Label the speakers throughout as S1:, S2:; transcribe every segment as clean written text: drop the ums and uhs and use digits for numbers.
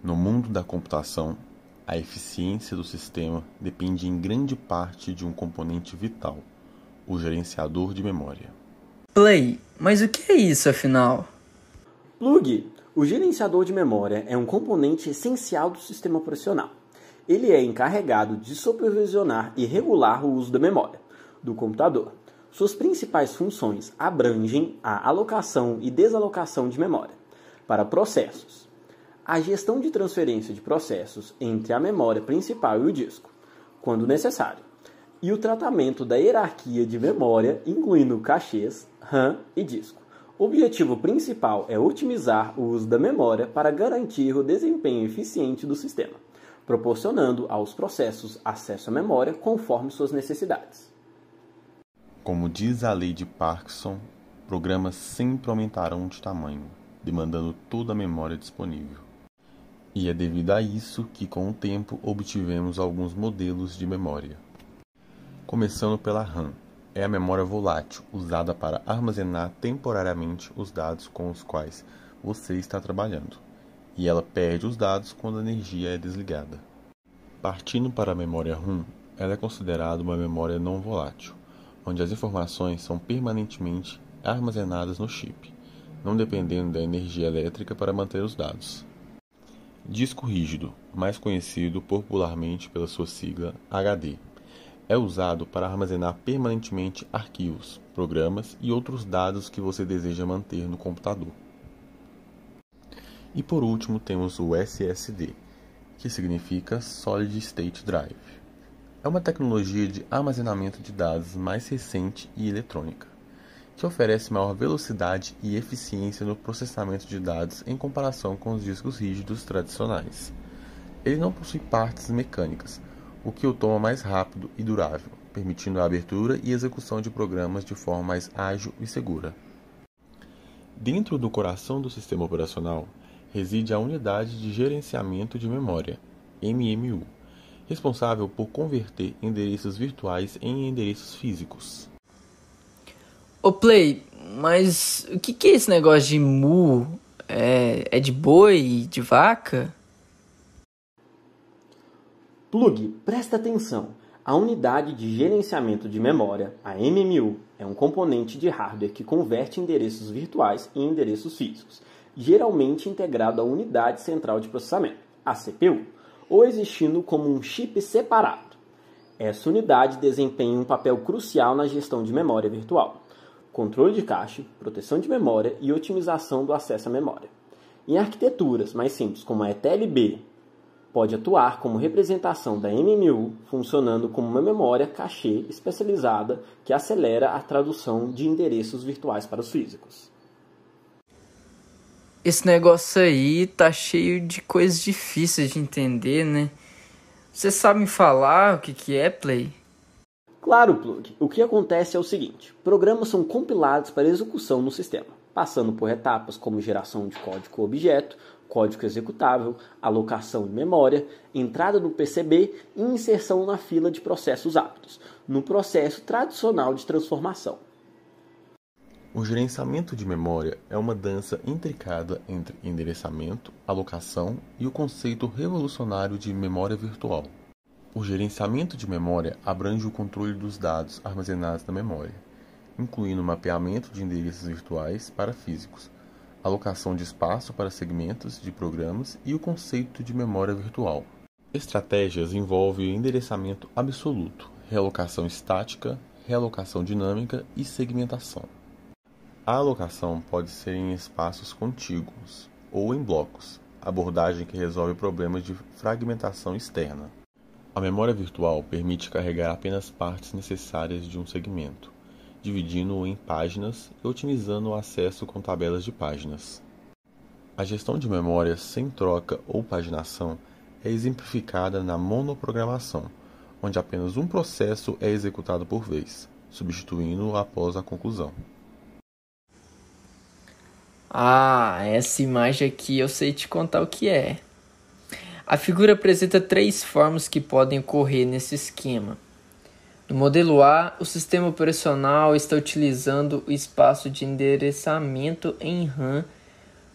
S1: No mundo da computação, a eficiência do sistema depende em grande parte de um componente vital, o gerenciador de memória.
S2: Play, mas o que é isso afinal?
S3: Plug. O gerenciador de memória é um componente essencial do sistema operacional. Ele é encarregado de supervisionar e regular o uso da memória do computador. Suas principais funções abrangem a alocação e desalocação de memória para processos, a gestão de transferência de processos entre a memória principal e o disco, quando necessário, e o tratamento da hierarquia de memória, incluindo cachês, RAM e disco. O objetivo principal é otimizar o uso da memória para garantir o desempenho eficiente do sistema, proporcionando aos processos acesso à memória conforme suas necessidades.
S1: Como diz a lei de Parkinson, programas sempre aumentarão de tamanho, demandando toda a memória disponível. E é devido a isso que, com o tempo, obtivemos alguns modelos de memória. Começando pela RAM, é a memória volátil, usada para armazenar temporariamente os dados com os quais você está trabalhando, e ela perde os dados quando a energia é desligada. Partindo para a memória ROM, ela é considerada uma memória não volátil, onde as informações são permanentemente armazenadas no chip, não dependendo da energia elétrica para manter os dados. Disco rígido, mais conhecido popularmente pela sua sigla HD, é usado para armazenar permanentemente arquivos, programas e outros dados que você deseja manter no computador. E por último temos o SSD, que significa Solid State Drive. É uma tecnologia de armazenamento de dados mais recente e eletrônica, que oferece maior velocidade e eficiência no processamento de dados em comparação com os discos rígidos tradicionais. Ele não possui partes mecânicas, o que o torna mais rápido e durável, permitindo a abertura e execução de programas de forma mais ágil e segura. Dentro do coração do sistema operacional reside a Unidade de Gerenciamento de Memória, MMU, responsável por converter endereços virtuais em endereços físicos.
S2: Ô Play, mas o que é esse negócio de mu? É de boi, de vaca?
S3: Plug, presta atenção. A Unidade de Gerenciamento de Memória, a MMU, é um componente de hardware que converte endereços virtuais em endereços físicos, geralmente integrado à Unidade Central de Processamento, a CPU, ou existindo como um chip separado. Essa unidade desempenha um papel crucial na gestão de memória virtual, controle de cache, proteção de memória e otimização do acesso à memória. Em arquiteturas mais simples, como a ETLB, pode atuar como representação da MMU, funcionando como uma memória cachê especializada que acelera a tradução de endereços virtuais para os físicos.
S2: Esse negócio aí tá cheio de coisas difíceis de entender, né? Você sabe me falar o que é, Play?
S3: Claro, Plug. O que acontece é o seguinte: programas são compilados para execução no sistema, passando por etapas como geração de código-objeto, código executável, alocação de memória, entrada no PCB e inserção na fila de processos aptos, no processo tradicional de transformação.
S1: O gerenciamento de memória é uma dança intricada entre endereçamento, alocação e o conceito revolucionário de memória virtual. O gerenciamento de memória abrange o controle dos dados armazenados na memória, incluindo o mapeamento de endereços virtuais para físicos, alocação de espaço para segmentos de programas e o conceito de memória virtual. Estratégias envolvem endereçamento absoluto, realocação estática, realocação dinâmica e segmentação. A alocação pode ser em espaços contíguos ou em blocos, abordagem que resolve problemas de fragmentação externa. A memória virtual permite carregar apenas partes necessárias de um segmento, dividindo-o em páginas e otimizando o acesso com tabelas de páginas. A gestão de memória sem troca ou paginação é exemplificada na monoprogramação, onde apenas um processo é executado por vez, substituindo-o após a conclusão.
S2: Ah, essa imagem aqui eu sei te contar o que é. A figura apresenta 3 formas que podem ocorrer nesse esquema. No modelo A, o sistema operacional está utilizando o espaço de endereçamento em RAM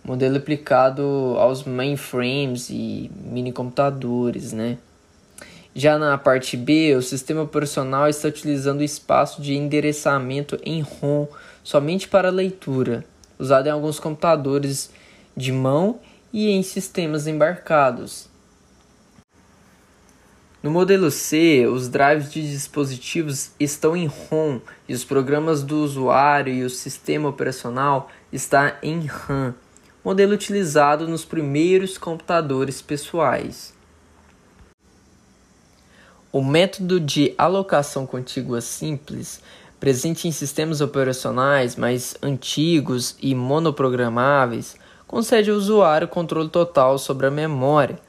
S2: modelo aplicado aos mainframes e minicomputadores, né? Já na parte B, o sistema operacional está utilizando o espaço de endereçamento em ROM somente para leitura, usado em alguns computadores de mão e em sistemas embarcados. No modelo C, os drives de dispositivos estão em ROM e os programas do usuário e o sistema operacional está em RAM, modelo utilizado nos primeiros computadores pessoais. O método de alocação contígua simples, presente em sistemas operacionais mais antigos e monoprogramáveis, concede ao usuário controle total sobre a memória,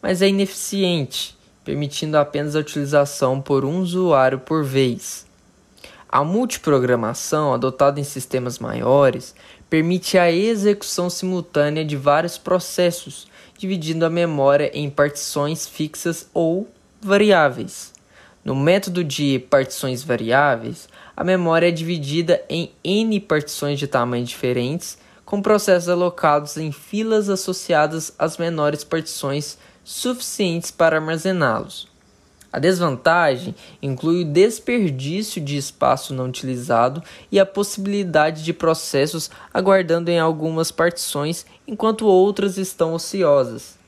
S2: mas é ineficiente, permitindo apenas a utilização por um usuário por vez. A multiprogramação, adotada em sistemas maiores, permite a execução simultânea de vários processos, dividindo a memória em partições fixas ou variáveis. No método de partições variáveis, a memória é dividida em N partições de tamanhos diferentes, com processos alocados em filas associadas às menores partições suficientes para armazená-los. A desvantagem inclui o desperdício de espaço não utilizado e a possibilidade de processos aguardando em algumas partições enquanto outras estão ociosas.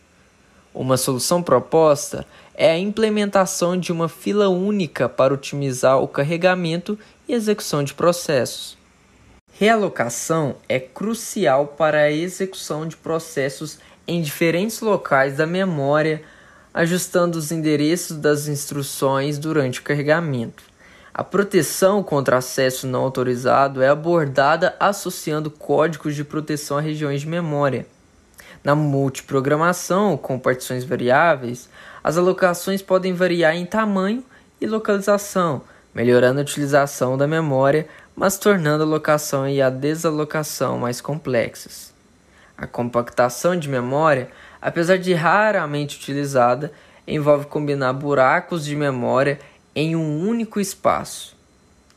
S2: Uma solução proposta é a implementação de uma fila única para otimizar o carregamento e execução de processos. Realocação é crucial para a execução de processos em diferentes locais da memória, ajustando os endereços das instruções durante o carregamento. A proteção contra acesso não autorizado é abordada associando códigos de proteção a regiões de memória. Na multiprogramação, com partições variáveis, as alocações podem variar em tamanho e localização, melhorando a utilização da memória, mas tornando a alocação e a desalocação mais complexas. A compactação de memória, apesar de raramente utilizada, envolve combinar buracos de memória em um único espaço.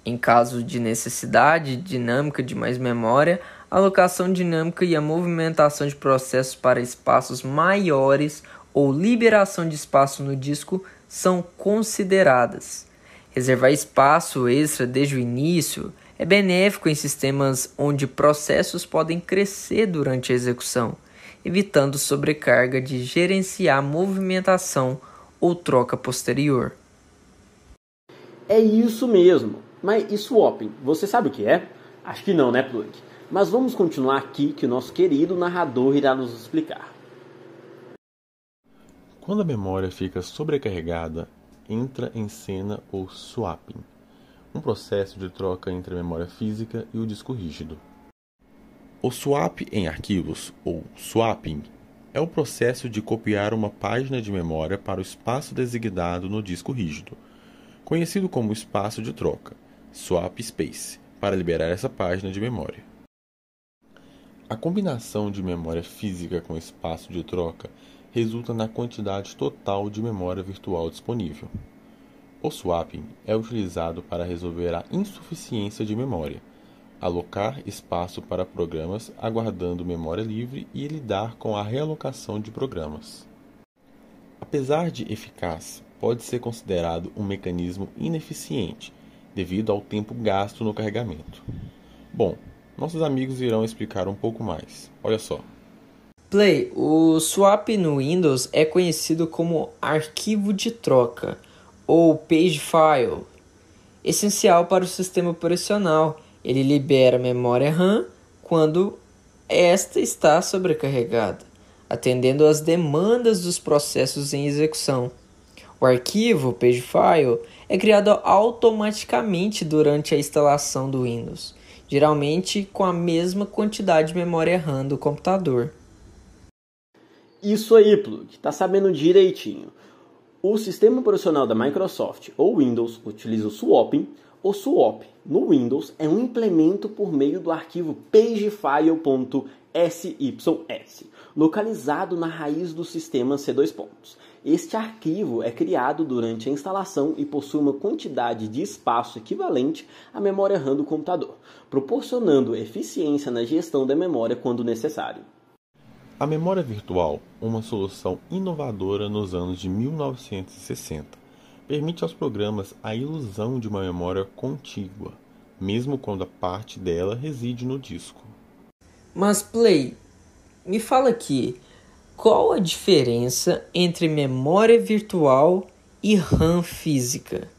S2: Em caso de necessidade dinâmica de mais memória, a alocação dinâmica e a movimentação de processos para espaços maiores ou liberação de espaço no disco são consideradas. Reservar espaço extra desde o início é benéfico em sistemas onde processos podem crescer durante a execução, evitando sobrecarga de gerenciar movimentação ou troca posterior.
S3: É isso mesmo. Mas e swapping? Você sabe o que é? Acho que não, né, Plug? Mas vamos continuar aqui que o nosso querido narrador irá nos explicar.
S1: Quando a memória fica sobrecarregada, entra em cena o swapping, um processo de troca entre a memória física e o disco rígido. O swap em arquivos, ou swapping, é o processo de copiar uma página de memória para o espaço designado no disco rígido, conhecido como espaço de troca, swap space, para liberar essa página de memória. A combinação de memória física com espaço de troca resulta na quantidade total de memória virtual disponível. O swapping é utilizado para resolver a insuficiência de memória, alocar espaço para programas aguardando memória livre e lidar com a realocação de programas. Apesar de eficaz, pode ser considerado um mecanismo ineficiente, devido ao tempo gasto no carregamento. Bom, nossos amigos irão explicar um pouco mais. Olha só.
S2: Play, o swap no Windows é conhecido como arquivo de troca, ou page file, essencial para o sistema operacional. Ele libera memória RAM quando esta está sobrecarregada, atendendo às demandas dos processos em execução. O arquivo page file é criado automaticamente durante a instalação do Windows, geralmente com a mesma quantidade de memória RAM do computador.
S3: Isso aí, Plug, tá sabendo direitinho. O sistema operacional da Microsoft ou Windows utiliza o swapping. O swap no Windows é um implemento por meio do arquivo pagefile.sys, localizado na raiz do sistema C++. Este arquivo é criado durante a instalação e possui uma quantidade de espaço equivalente à memória RAM do computador, proporcionando eficiência na gestão da memória quando necessário.
S1: A memória virtual, uma solução inovadora nos anos de 1960, permite aos programas a ilusão de uma memória contígua, mesmo quando a parte dela reside no disco.
S2: Mas Play, me fala aqui, qual a diferença entre memória virtual e RAM física?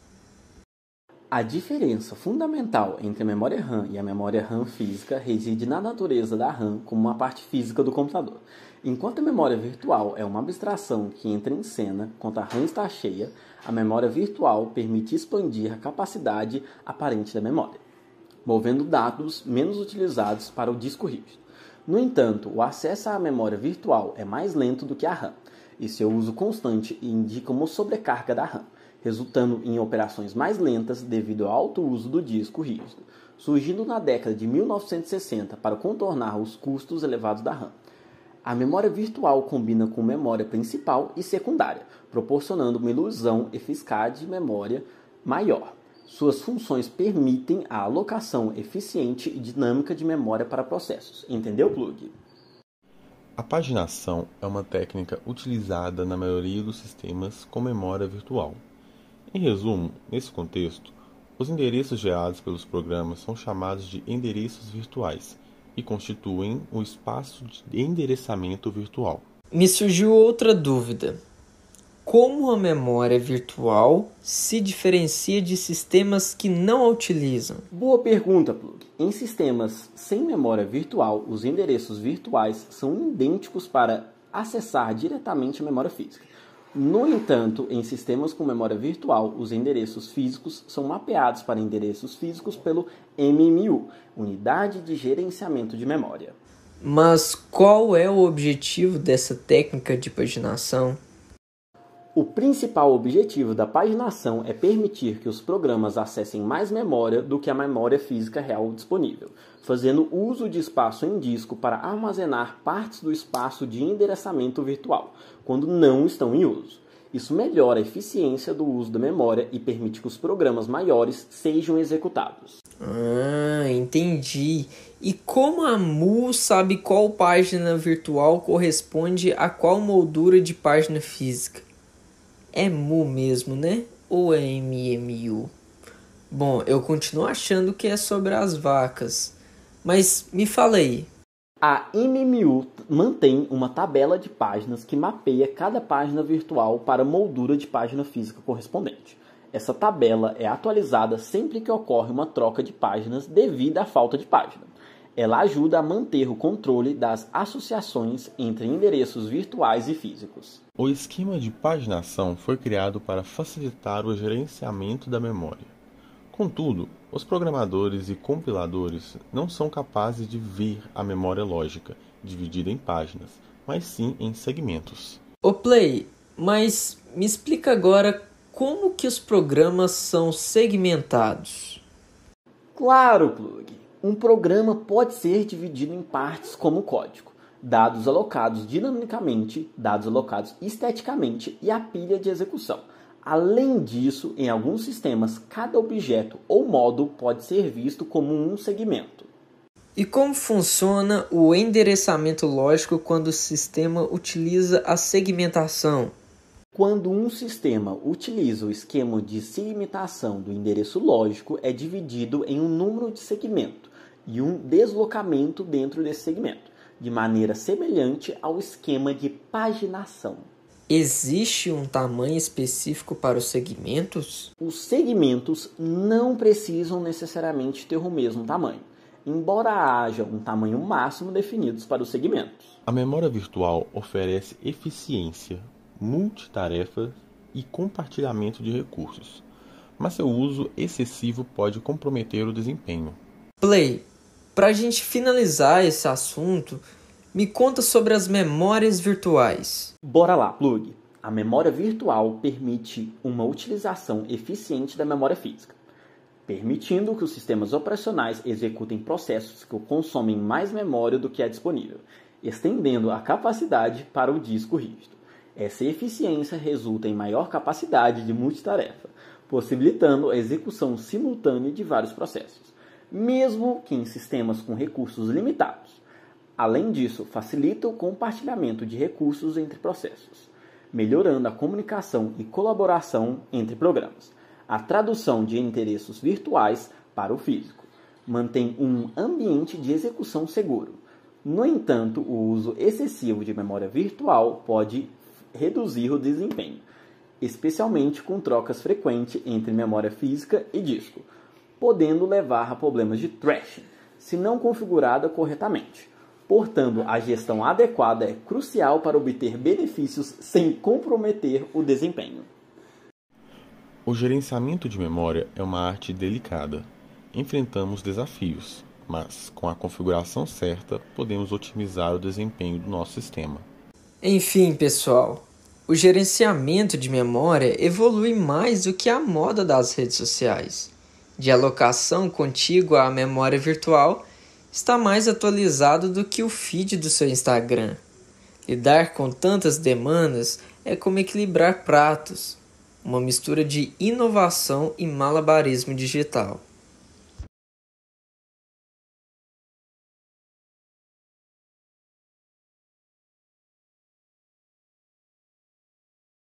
S3: A diferença fundamental entre a memória RAM e a memória RAM física reside na natureza da RAM como uma parte física do computador. Enquanto a memória virtual é uma abstração que entra em cena quando a RAM está cheia, a memória virtual permite expandir a capacidade aparente da memória, movendo dados menos utilizados para o disco rígido. No entanto, o acesso à memória virtual é mais lento do que a RAM, e seu uso constante indica uma sobrecarga da RAM, resultando em operações mais lentas devido ao alto uso do disco rígido, surgindo na década de 1960 para contornar os custos elevados da RAM. A memória virtual combina com memória principal e secundária, proporcionando uma ilusão eficaz de memória maior. Suas funções permitem a alocação eficiente e dinâmica de memória para processos. Entendeu, Plug?
S1: A paginação é uma técnica utilizada na maioria dos sistemas com memória virtual. Em resumo, nesse contexto, os endereços gerados pelos programas são chamados de endereços virtuais e constituem o espaço de endereçamento virtual.
S2: Me surgiu outra dúvida. Como a memória virtual se diferencia de sistemas que não a utilizam?
S3: Boa pergunta, Plug. Em sistemas sem memória virtual, os endereços virtuais são idênticos para acessar diretamente a memória física. No entanto, em sistemas com memória virtual, os endereços físicos são mapeados para endereços físicos pelo MMU, Unidade de Gerenciamento de Memória.
S2: Mas qual é o objetivo dessa técnica de paginação?
S3: O principal objetivo da paginação é permitir que os programas acessem mais memória do que a memória física real disponível, fazendo uso de espaço em disco para armazenar partes do espaço de endereçamento virtual, quando não estão em uso. Isso melhora a eficiência do uso da memória e permite que os programas maiores sejam executados.
S2: Entendi. E como a MU sabe qual página virtual corresponde a qual moldura de página física? É MU mesmo, né? Ou é MMU? Bom, eu continuo achando que é sobre as vacas. Mas me fala aí.
S3: A MMU mantém uma tabela de páginas que mapeia cada página virtual para a moldura de página física correspondente. Essa tabela é atualizada sempre que ocorre uma troca de páginas devido à falta de página. Ela ajuda a manter o controle das associações entre endereços virtuais e físicos.
S1: O esquema de paginação foi criado para facilitar o gerenciamento da memória. Contudo, os programadores e compiladores não são capazes de ver a memória lógica dividida em páginas, mas sim em segmentos.
S2: Ô Play, mas me explica agora como que os programas são segmentados.
S3: Claro, Plug. Um programa pode ser dividido em partes como código, dados alocados dinamicamente, dados alocados esteticamente e a pilha de execução. Além disso, em alguns sistemas, cada objeto ou módulo pode ser visto como um segmento.
S2: E como funciona o endereçamento lógico quando o sistema utiliza a segmentação?
S3: Quando um sistema utiliza o esquema de segmentação do endereço lógico, é dividido em um número de segmento e um deslocamento dentro desse segmento, de maneira semelhante ao esquema de paginação.
S2: Existe um tamanho específico para os segmentos?
S3: Os segmentos não precisam necessariamente ter o mesmo tamanho, embora haja um tamanho máximo definido para os segmentos.
S1: A memória virtual oferece eficiência, multitarefa e compartilhamento de recursos, mas seu uso excessivo pode comprometer o desempenho.
S2: Play, para a gente finalizar esse assunto, me conta sobre as memórias virtuais.
S3: Bora lá, Plug! A memória virtual permite uma utilização eficiente da memória física, permitindo que os sistemas operacionais executem processos que consomem mais memória do que é disponível, estendendo a capacidade para o disco rígido. Essa eficiência resulta em maior capacidade de multitarefa, possibilitando a execução simultânea de vários processos, mesmo que em sistemas com recursos limitados. Além disso, facilita o compartilhamento de recursos entre processos, melhorando a comunicação e colaboração entre programas, a tradução de endereços virtuais para o físico, mantém um ambiente de execução seguro. No entanto, o uso excessivo de memória virtual pode reduzir o desempenho, especialmente com trocas frequentes entre memória física e disco, podendo levar a problemas de thrashing, se não configurada corretamente. Portanto, a gestão adequada é crucial para obter benefícios sem comprometer o desempenho.
S1: O gerenciamento de memória é uma arte delicada. Enfrentamos desafios, mas com a configuração certa, podemos otimizar o desempenho do nosso sistema.
S2: Enfim, pessoal, o gerenciamento de memória evolui mais do que a moda das redes sociais. De alocação contígua à memória virtual, está mais atualizado do que o feed do seu Instagram. Lidar com tantas demandas é como equilibrar pratos, uma mistura de inovação e malabarismo digital.